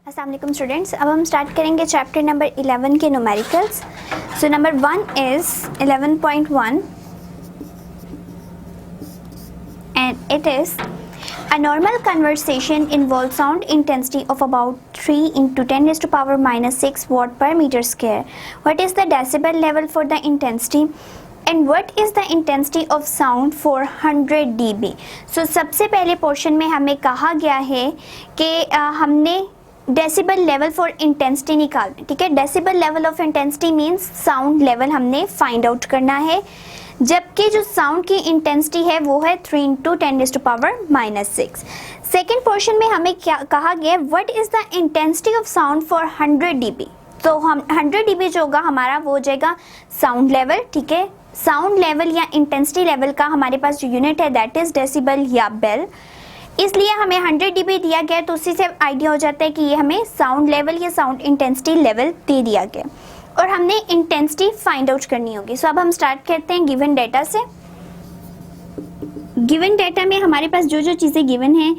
अस्सलाम वालेकुम स्टूडेंट्स, अब हम स्टार्ट करेंगे चैप्टर नंबर 11 के numericals. So number 1 is 11.1 and it is a normal conversation involves sound intensity of about 3 into 10 raised to power minus 6 watt per meter square. What is the decibel level for the intensity and what is the intensity of sound for 100 dB? So सबसे पहले portion में हमें कहा गया है कि हमने decibel level for intensity निकालना, ठीक है। Decibel level of intensity means sound level हमने फाइंड आउट करना है, जबकि जो साउंड की इंटेंसिटी है वो है 3 into 10 raised to power minus 6। Second portion में हमें क्या कहा गया, what is the intensity of sound for 100 dB। तो हम 100 dB जो होगा हमारा वो हो जाएगा साउंड लेवल, ठीक है। साउंड लेवल या इंटेंसिटी लेवल का हमारे पास जो यूनिट है दैट इज़ डेसिबल या बेल, इसलिए हमें 100 dB दिया गया, तो उसी से आइडिया हो जाता है कि ये हमें साउंड लेवल या साउंड इंटेंसिटी लेवल दे दिया गया और हमने इंटेंसिटी फाइंड आउट करनी होगी। सो अब हम स्टार्ट करते हैं गिवन डाटा से। गिवन डाटा में हमारे पास जो जो चीज़ें गिवन हैं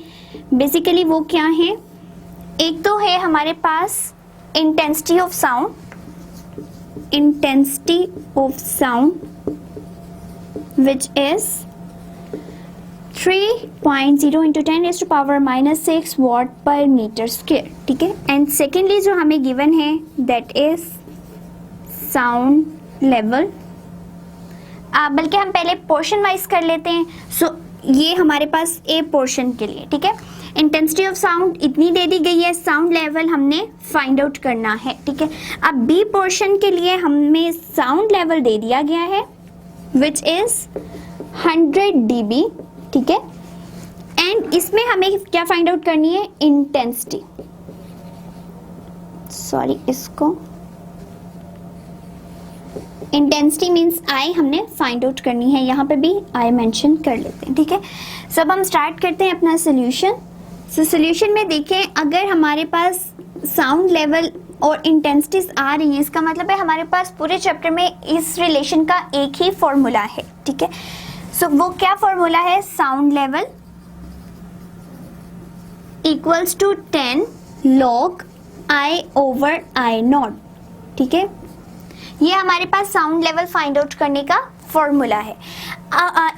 बेसिकली वो क्या है, एक तो है हमारे पास intensity of sound, intensity of sound which is 3.0 into 10 raised to power minus 6 watt per metre square, ठीक है। एंड सेकेंडली जो हमें गिवन है दैट इज साउंड लेवल। बल्कि हम पहले पोर्शन वाइज कर लेते हैं। सो ये हमारे पास ए पोर्शन के लिए, ठीक है। इंटेंसिटी ऑफ साउंड इतनी दे दी गई है, साउंड लेवल हमने फाइंड आउट करना है, ठीक है। अब बी पोर्शन के लिए हमें साउंड लेवल दे दिया गया है विच इज 100 dB, ठीक है। एंड इसमें हमें क्या फाइंड आउट करनी है, इंटेंसिटी, सॉरी इसको इंटेंसिटी मींस आई हमने फाइंड आउट करनी है, यहाँ पे भी आई मेंशन कर लेते हैं, ठीक है। सो अब हम स्टार्ट करते हैं अपना सोल्यूशन। सो सोल्यूशन में देखें, अगर हमारे पास साउंड लेवल और इंटेंसिटीज आ रही हैं, इसका मतलब है हमारे पास पूरे चैप्टर में इस रिलेशन का एक ही फॉर्मूला है, ठीक है। सो वो क्या फॉर्मूला है, sound level equals to 10 log I over I naught, ठीक है। ये हमारे पास साउंड लेवल फाइंड आउट करने का फॉर्मूला है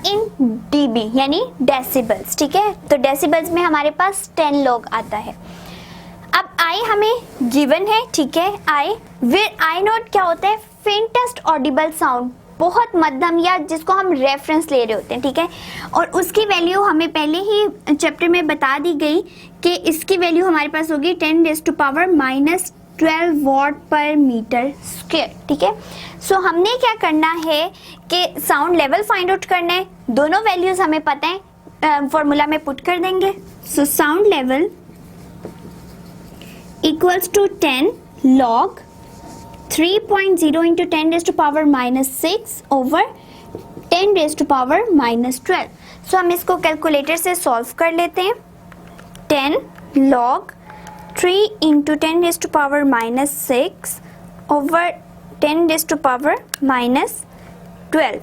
इन dB यानी डेसिबल्स, ठीक है। तो डेसिबल्स में हमारे पास 10 log आता है। अब I हमें गिवन है, ठीक है। I नॉट क्या होता है, फेंटेस्ट ऑडिबल साउंड, बहुत मध्यम या जिसको हम रेफरेंस ले रहे होते हैं, ठीक है। और उसकी वैल्यू हमें पहले ही चैप्टर में बता दी गई कि इसकी वैल्यू हमारे पास होगी 10 raised to power minus 12 watt per metre square, ठीक है। सो हमने क्या करना है कि साउंड लेवल फाइंड आउट करना है, दोनों वैल्यूज हमें पता है, फॉर्मूला में पुट कर देंगे। So sound level equals to 10 log 3.0 into 10 raised to power minus 6 over 10 raised to power minus 12। So हम इसको कैलकुलेटर से सॉल्व कर लेते हैं। 10 log 3 into 10 raised to power minus 6 over 10 raised to power minus 12।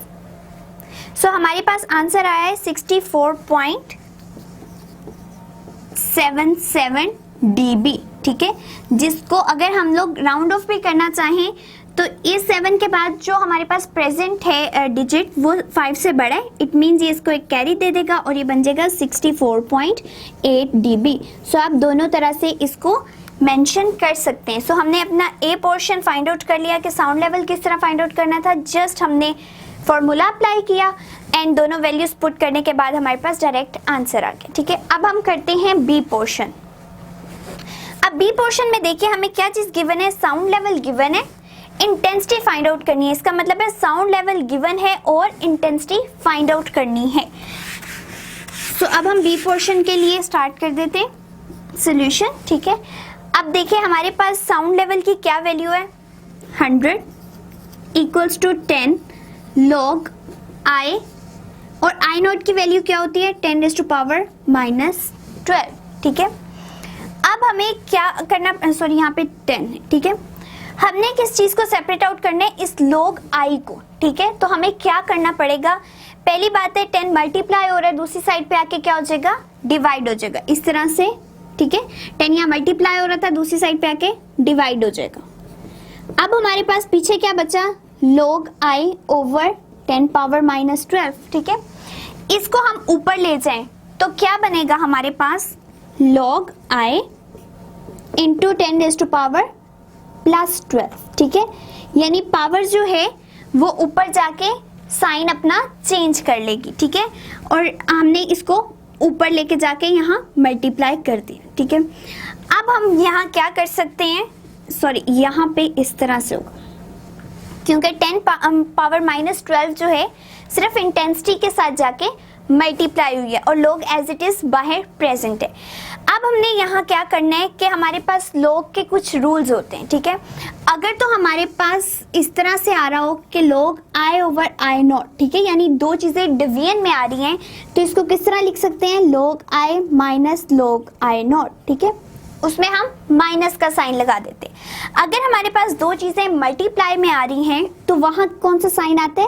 So हमारे पास answer आया है 64.77 dB, ठीक है। जिसको अगर हम लोग राउंड ऑफ भी करना चाहें तो इस 7 के बाद जो हमारे पास प्रेजेंट है डिजिट वो 5 से बड़ा है, इट मीन्स ये इसको एक कैरी दे देगा और ये बन जाएगा 64.8 dB। सो आप दोनों तरह से इसको मेंशन कर सकते हैं। सो हमने अपना ए पोर्शन फाइंड आउट कर लिया कि साउंड लेवल किस तरह फाइंड आउट करना था, जस्ट हमने फॉर्मूला अप्लाई किया एंड दोनों वैल्यूज पुट करने के बाद हमारे पास डायरेक्ट आंसर आ गया, ठीक है। अब हम करते हैं बी पोर्शन। अब बी पोर्शन में देखिए हमें क्या चीज गिवन है, साउंड लेवल गिवन है, इंटेंसिटी फाइंड आउट करनी है। इसका मतलब है साउंड लेवल गिवन है और इंटेंसिटी फाइंड आउट करनी है। सो अब हम बी पोर्शन के लिए स्टार्ट कर देते हैं सोल्यूशन, ठीक है। अब देखिए हमारे पास साउंड लेवल की क्या वैल्यू है, 100 इक्वल्स टू 10 log I और I नॉट की वैल्यू क्या होती है, 10 रेज़्ड टू पावर माइनस 12, ठीक है। अब हमें क्या करना, सॉरी यहाँ पे 10 है, ठीक है। हमने किस चीज को सेपरेट आउट करना है, इस log I को, ठीक है। तो हमें क्या करना पड़ेगा, पहली बात है 10 मल्टीप्लाई हो रहा है, दूसरी साइड पे आके क्या हो जाएगा, डिवाइड हो जाएगा। इस तरह से ठीक है, 10 यहाँ मल्टीप्लाई हो रहा था, दूसरी साइड पे आके डिवाइड हो जाएगा। अब हमारे पास पीछे क्या बचा, log I over 10 power minus 12, ठीक है। इसको हम ऊपर ले जाएं तो क्या बनेगा हमारे पास, log I into 10 raise to power plus 12, ठीक है। यानी पावर जो है वो ऊपर जाके साइन अपना चेंज कर लेगी, ठीक है, और हमने इसको ऊपर लेके जाके यहाँ मल्टीप्लाई कर दिया, ठीक है। अब हम यहाँ क्या कर सकते हैं, सॉरी यहाँ पे इस तरह से होगा, क्योंकि 10 पावर माइनस 12 जो है सिर्फ इंटेंसिटी के साथ जाके मल्टीप्लाई हुई है और log एज इट इज बाहर प्रेजेंट है। अब हमने यहाँ क्या करना है कि हमारे पास log के कुछ रूल्स होते हैं, ठीक है। अगर तो हमारे पास इस तरह से आ रहा हो कि log I over I naught, ठीक है, यानी दो चीज़ें डिवीजन में आ रही हैं, तो इसको किस तरह लिख सकते हैं, log I minus log I naught, ठीक है, उसमें हम माइनस का साइन लगा देते। अगर हमारे पास दो चीज़ें मल्टीप्लाई में आ रही हैं तो वहाँ कौन सा साइन आता है,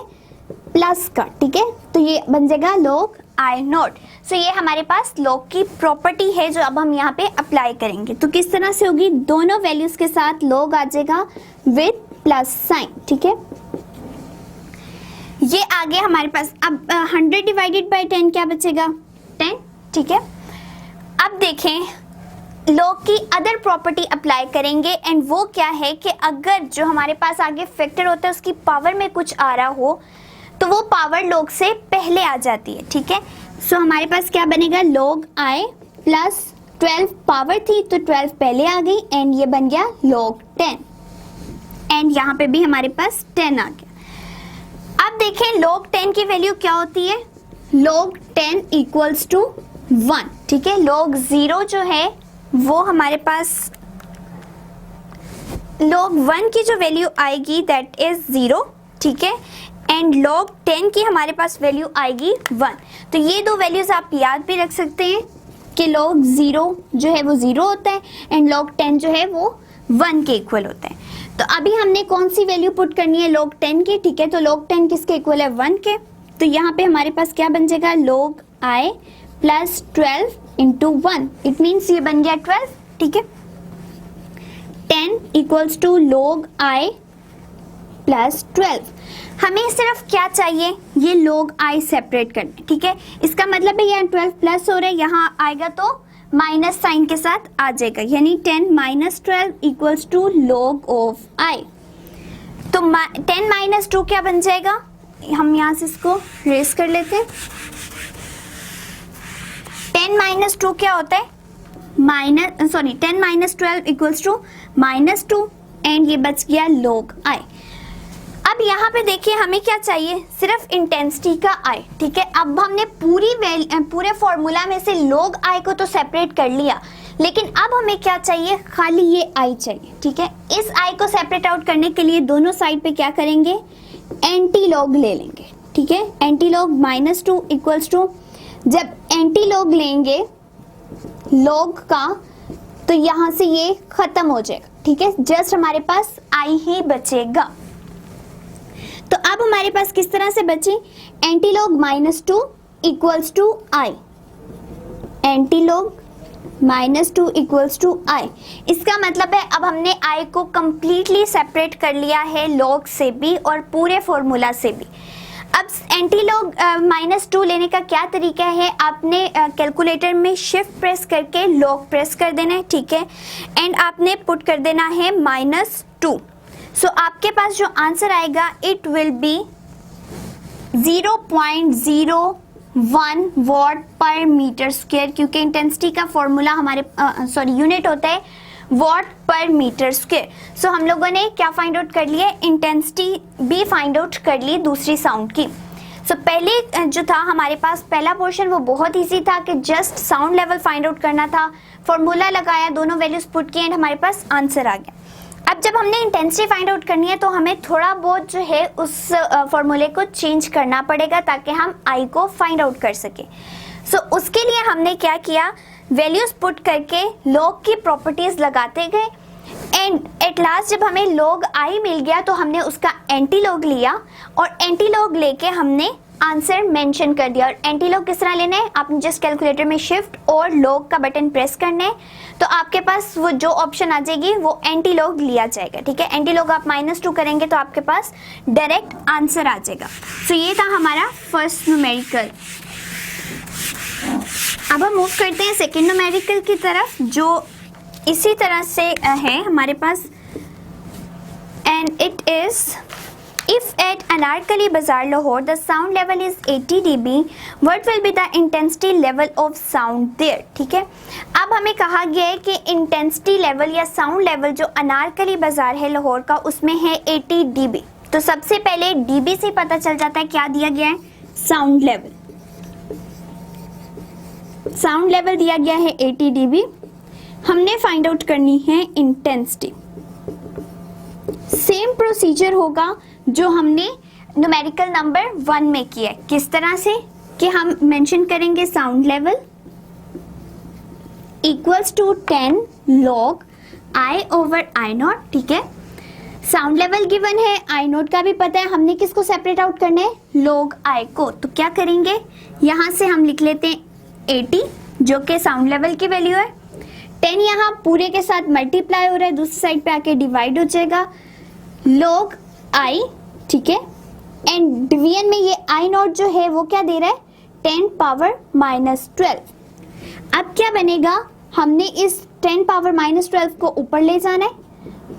प्लस का, ठीक है, तो ये बन जाएगा log I नॉट। सो ये हमारे पास log की प्रॉपर्टी है जो अब हम यहाँ पे अप्लाई करेंगे। तो किस तरह से होगी, दोनों वैल्यूज के साथ log आ जाएगा विद प्लस साइन, ठीक है। ये आगे हमारे पास अब 100 डिवाइडेड बाय 10 क्या बचेगा, 10, ठीक है। अब देखें log की अदर प्रॉपर्टी अप्लाई करेंगे, एंड वो क्या है कि अगर जो हमारे पास आगे फैक्टर होता है उसकी पावर में कुछ आ रहा हो तो वो पावर log से पहले आ जाती है, ठीक है। सो हमारे पास क्या बनेगा, log I प्लस 12 पावर थी तो 12 पहले आ गई, एंड ये बन गया log 10, एंड यहाँ पे भी हमारे पास 10 आ गया। अब देखें log 10 की वैल्यू क्या होती है, log 10 इक्वल्स टू 1, ठीक है। log 0 जो है वो हमारे पास log 1 की जो वैल्यू आएगी दैट इज 0, ठीक है, एंड log 10 की हमारे पास वैल्यू आएगी 1। तो ये दो वैल्यूज आप याद भी रख सकते हैं कि log 0 जो है वो 0 होता है एंड log 10 जो है वो 1 के इक्वल होता है। तो अभी हमने कौन सी वैल्यू पुट करनी है, log 10 की, ठीक है। तो log 10 किसके इक्वल है, 1 के। तो यहाँ पे हमारे पास क्या बन जाएगा, log I plus 12 into 1, it means ये बन गया 12, ठीक है। 10 equals to log I plus 12। हमें सिर्फ क्या चाहिए, ये log I सेपरेट करना, ठीक है। इसका मतलब है यहाँ 12 प्लस हो रहा है, यहाँ आएगा तो माइनस साइन के साथ आ जाएगा, यानी 10 minus 12 equals to log of I। तो 10 माइनस 2 क्या बन जाएगा, हम यहाँ से इसको रेस कर लेते हैं। 10 माइनस 2 क्या होता है, 10 माइनस 12 इक्वल्स टू -2, एंड ये बच गया log I। अब यहाँ पे देखिए हमें क्या चाहिए, सिर्फ इंटेंसिटी का I, ठीक है। अब हमने पूरे फॉर्मूला में से log I को तो सेपरेट कर लिया, लेकिन अब हमें क्या चाहिए, खाली ये I चाहिए, ठीक है। इस I को सेपरेट आउट करने के लिए दोनों साइड पे क्या करेंगे, एंटी लॉग ले लेंगे, ठीक है। एंटी लॉग -2 इक्वल्स टू, जब एंटी लॉग लेंगे log का तो यहाँ से ये खत्म हो जाएगा, ठीक है। जस्ट हमारे पास I ही बचेगा। तो अब हमारे पास किस तरह से बची, anti log -2 equals to I, anti log -2 equals to I। इसका मतलब है अब हमने I को कंप्लीटली सेपरेट कर लिया है log से भी और पूरे फॉर्मूला से भी। अब एंटी लॉग -2 लेने का क्या तरीका है, आपने कैलकुलेटर में शिफ्ट प्रेस करके log प्रेस कर देना है, ठीक है, एंड आपने पुट कर देना है -2। सो आपके पास जो आंसर आएगा इट विल बी 0.01 वॉट पर मीटर स्क्वायर, क्योंकि इंटेंसिटी का फॉर्मूला हमारे यूनिट होता है वॉट पर मीटर स्क्वायर। सो हम लोगों ने क्या फाइंड आउट कर लिया, इंटेंसिटी भी फाइंड आउट कर ली दूसरी साउंड की। सो पहले जो था हमारे पास पहला पोर्शन वो बहुत इजी था कि just sound level find out करना था, फॉर्मूला लगाया, दोनों वैल्यूज पुट किए एंड हमारे पास आंसर आ गया। अब जब हमने इंटेंसिटी फाइंड आउट करनी है तो हमें थोड़ा बहुत जो है उस फॉर्मूले को चेंज करना पड़ेगा ताकि हम I को फाइंड आउट कर सके। सो उसके लिए हमने क्या किया, वैल्यूज पुट करके log की प्रॉपर्टीज लगाते गए, एंड एट लास्ट जब हमें log I मिल गया तो हमने उसका एंटी लॉग लिया और एंटी लॉग लेके हमने आंसर मेंशन कर दिया। और एंटी लॉग किस तरह लेना है, आपने जस्ट कैलकुलेटर में शिफ्ट और लॉग का बटन प्रेस करना है, तो आपके पास वो जो ऑप्शन आ जाएगी वो एंटी लॉग लिया जाएगा। ठीक है, एंटी लॉग आप -2 करेंगे तो आपके पास डायरेक्ट आंसर आ जाएगा। तो ये था हमारा फर्स्ट न्यूमेरिकल। अब हम मूव करते हैं सेकेंड न्यूमेरिकल की तरफ, जो इसी तरह से है हमारे पास, and it is if at Anarkali Bazaar Lahore the sound level is 80 dB, what will be the intensity level of sound there? ठीक है, अब हमें कहा गया है कि इंटेंसिटी लेवल या साउंड लेवल जो अनारकली बाजार है लाहौर का उसमें है 80 dB। तो सबसे पहले dB से पता चल जाता है क्या दिया गया है, साउंड लेवल। साउंड लेवल दिया गया है 80 dB। हमने फाइंड आउट करनी है इंटेंसिटी। सेम प्रोसीजर होगा जो हमने न्यूमेरिकल नंबर 1 में किया है। किस तरह से कि हम मेंशन करेंगे sound level equals to 10 log I over I0। ठीक है, साउंड लेवल गिवन है, I0 का भी पता है, हमने किसको सेपरेट आउट करना है, log I को। तो क्या करेंगे, यहां से हम लिख लेते हैं 80 जो कि साउंड लेवल की वैल्यू है, 10 यहाँ पूरे के साथ मल्टीप्लाई हो रहा है, दूसरी साइड पे आके डिवाइड हो जाएगा log I। ठीक है, एंड डिवीजन में ये I0 जो है वो क्या दे रहा है, 10 पावर -12। अब क्या बनेगा, हमने इस 10 पावर -12 को ऊपर ले जाना है,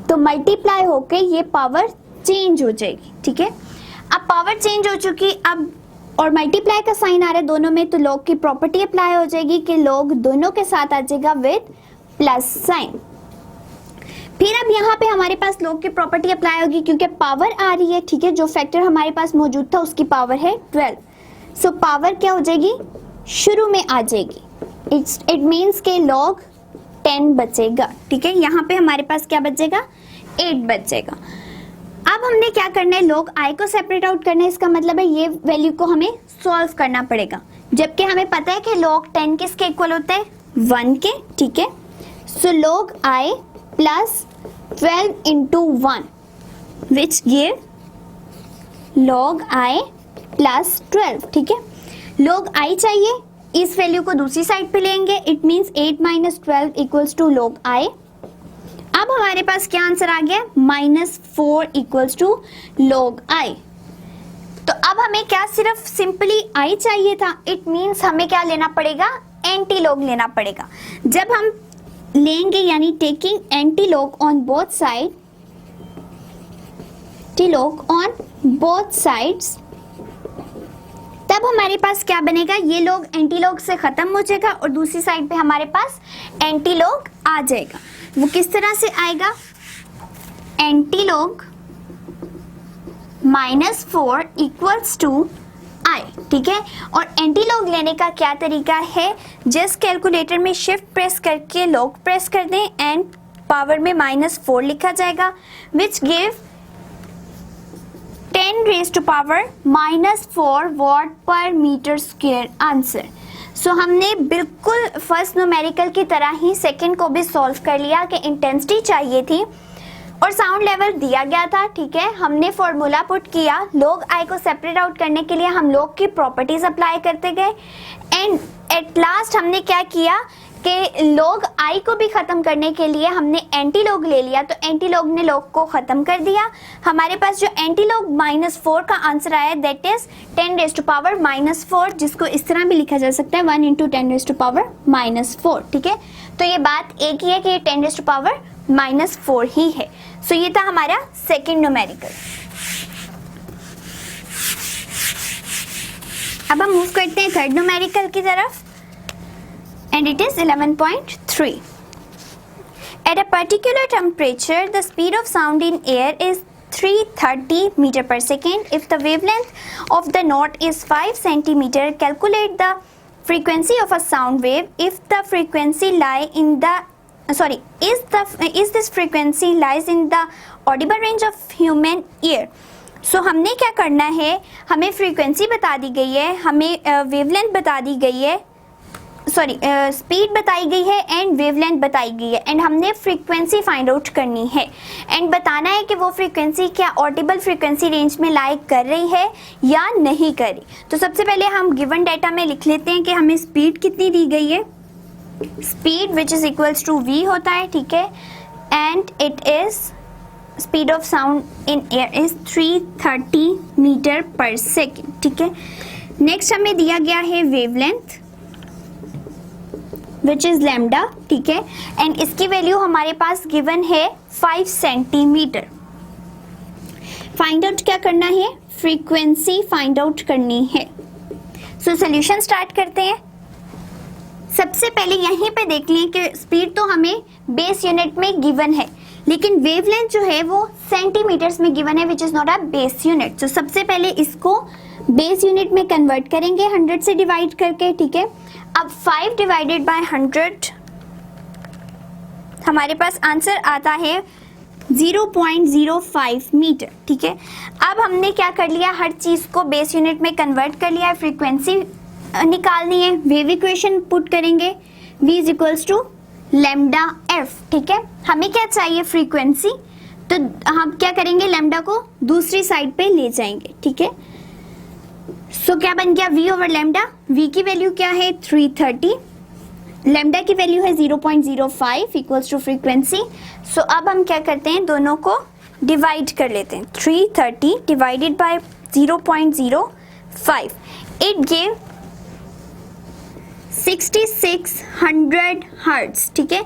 तो मल्टीप्लाई होके ये पावर चेंज हो जाएगी। ठीक है, अब पावर चेंज हो चुकी, अब और मल्टीप्लाई का साइन आ रहा है दोनों में, तो log की प्रॉपर्टी अप्लाई हो जाएगी कि log दोनों के साथ आ जाएगा विद प्लस साइन। फिर अब यहाँ पे हमारे पास log की प्रॉपर्टी अप्लाई होगी क्योंकि पावर आ रही है। ठीक है, जो फैक्टर हमारे पास मौजूद था उसकी पावर है 12, सो पावर क्या हो जाएगी, शुरू में आ जाएगी। इट मीन्स के log 10 बचेगा। ठीक है, यहाँ पे हमारे पास क्या बचेगा, 8 बचेगा। अब हमने क्या करना है, log I को सेपरेट आउट करना है, इसका मतलब है ये वैल्यू को हमें सॉल्व करना पड़ेगा, जबकि हमें पता है कि log 10 किसके इक्वल होता है, 1 के। ठीक है, सो log I plus 12 into 1 which give log I plus 12। ठीक है, log I चाहिए, इस वैल्यू को दूसरी साइड पे लेंगे, it means 8 - 12 equals to log I। अब हमारे पास क्या आंसर आ गया, -4 इक्वल्स टू log I। तो अब हमें क्या सिर्फ सिंपली I चाहिए था, इट मीन्स हमें क्या लेना पड़ेगा, एंटी log लेना पड़ेगा। जब हम लेंगे यानी taking anti log on both side, log on both sides, तब हमारे पास क्या बनेगा, ये log एंटी लॉग से खत्म हो जाएगा और दूसरी साइड पे हमारे पास एंटी लॉग आ जाएगा। वो किस तरह से आएगा, anti log -4 equals to I। ठीक है, और एंटी लॉग लेने का क्या तरीका है, जस्ट कैलकुलेटर में शिफ्ट प्रेस करके log प्रेस कर दें एंड पावर में -4 लिखा जाएगा which give 10 raised to power -4 watt per meter square answer. So हमने बिल्कुल फर्स्ट न्यूमेरिकल की तरह ही सेकंड को भी सॉल्व कर लिया कि इंटेंसिटी चाहिए थी और साउंड लेवल दिया गया था। ठीक है, हमने फॉर्मूला पुट किया, log I को सेपरेट आउट करने के लिए हम log की प्रॉपर्टीज अप्लाई करते गए एंड एट लास्ट हमने क्या किया कि log I को भी खत्म करने के लिए हमने एंटी log ले लिया, तो एंटी log ने log को खत्म कर दिया। हमारे पास जो एंटी log -4 का आंसर आया that is 10 raised to power -4, जिसको इस तरह भी लिखा जा सकता है 1 into 10 raised to power -4। ठीक है, तो ये बात एक ही है कि 10 raised to power -4 ही है। सो ये था हमारा सेकेंड न्यूमेरिकल। अब हम मूव करते हैं थर्ड न्यूमेरिकल की तरफ and it is 11.3। At a particular temperature, the speed of sound in air is 330 meter per second. If the wavelength of the note is 5 centimeter, calculate the frequency of a sound wave. If the frequency lie in the is this frequency lies in the audible range of human ear. So हमने क्या करना है, हमें frequency बता दी गई है, हमें wavelength बता दी गई है स्पीड बताई गई है एंड वेवलेंथ बताई गई है एंड हमने फ्रीक्वेंसी फाइंड आउट करनी है एंड बताना है कि वो फ्रीक्वेंसी क्या ऑडिबल फ्रीक्वेंसी रेंज में लाई कर रही है या नहीं कर रही। तो सबसे पहले हम गिवन डाटा में लिख लेते हैं कि हमें स्पीड कितनी दी गई है। Speed which is equals to v होता है, ठीक है, and it is speed of sound in air is 330 meter per second, ठीक है। नेक्स्ट हमें दिया गया है वेवलेंथ विच इज लैम्डा, ठीक है, एंड इसकी वैल्यू हमारे पास गिवन है 5 सेंटीमीटर। फाइंड आउट क्या करना है, फ्रीक्वेंसी फाइंड आउट करनी है। सो सॉल्यूशन स्टार्ट करते हैं। सबसे पहले यहीं पे देख लें कि स्पीड तो हमें बेस यूनिट में गिवन है, लेकिन वेवलेंथ जो है वो सेंटीमीटर्स में गिवन है which is not a base unit. तो सबसे पहले इसको बेस यूनिट में कन्वर्ट करेंगे 100 से डिवाइड करके, ठीक है। अब 5 डिवाइडेड बाय 100 हमारे पास आंसर आता है 0.05 मीटर, ठीक है। अब हमने क्या कर लिया, हर चीज को बेस यूनिट में कन्वर्ट कर लिया है। फ्रीक्वेंसी निकालनी है, वेव इक्वेशन पुट करेंगे, v is equals to lambda f, ठीक है। हमें क्या चाहिए, फ्रीक्वेंसी, तो हम क्या करेंगे, लैम्डा को दूसरी साइड पे ले जाएंगे, ठीक है। सो क्या बन गया, v ओवर लैम्डा। v की वैल्यू क्या है 330, लैम्डा की वैल्यू है 0.05 इक्वल्स टू फ्रीक्वेंसी। सो अब हम क्या करते हैं, दोनों को डिवाइड कर लेते हैं। 330 divided by 0.05 it give 6600 hertz, ठीक है,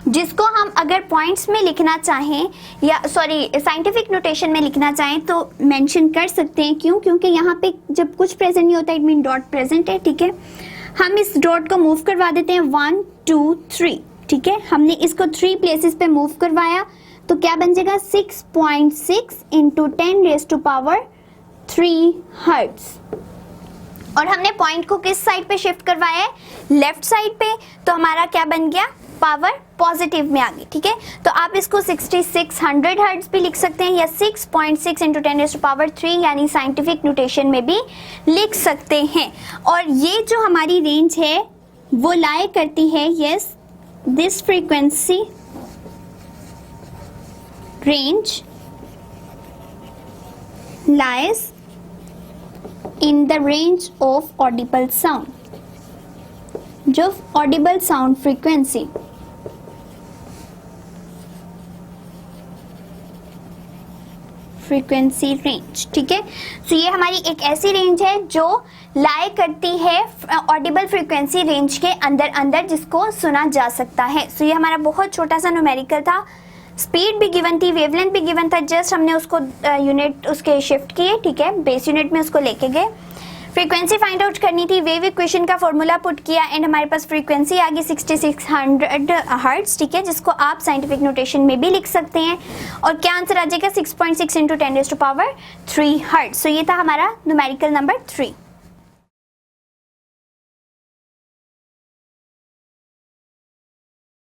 जिसको हम अगर पॉइंट्स में लिखना चाहें या साइंटिफिक नोटेशन में लिखना चाहें तो मेंशन कर सकते हैं। क्यों, क्योंकि यहाँ पे जब कुछ प्रेजेंट नहीं होता इट मीन डॉट प्रेजेंट है, ठीक है। हम इस डॉट को मूव करवा देते हैं 1 2 3, ठीक है। हमने इसको 3 प्लेसेस पे मूव करवाया तो क्या बन जाएगा 6.6 इंटू 10⁻³ हर्ट्ज। और हमने पॉइंट को किस साइड पे शिफ्ट करवाया है, लेफ्ट साइड पे, तो हमारा क्या बन गया, पावर पॉजिटिव में आ गई, ठीक है। तो आप इसको 6600 हर्ट्ज भी लिख सकते हैं या 6.6 इंटू 10⁻³ यानी साइंटिफिक नोटेशन में भी लिख सकते हैं। और ये जो हमारी रेंज है वो लाई करती है, yes, this frequency range lies in the range of audible sound, जो audible sound frequency रेंज, ठीक है। सो ये हमारी एक ऐसी रेंज है जो लाई करती है ऑडिबल फ्रीक्वेंसी रेंज के अंदर अंदर, जिसको सुना जा सकता है। सो ये हमारा बहुत छोटा सा न्यूमेरिकल था। स्पीड भी गिवन थी, वेवलेंथ भी गिवन था, जस्ट हमने उसको यूनिट उसके शिफ्ट किए, ठीक है, बेस यूनिट में उसको लेके गए। फ्रीक्वेंसी फाइंड आउट करनी थी, वेव इक्वेशन का फॉर्मूला पुट किया एंड हमारे पास फ्रीक्वेंसी आ गई 6600 हर्ट्ज, ठीक है, जिसको आप साइंटिफिक नोटेशन में भी लिख सकते हैं। और क्या आंसर आ जाएगा 6.6 इंटू 10⁻³ हर्ट्ज। सो ये था हमारा न्यूमेरिकल नंबर 3।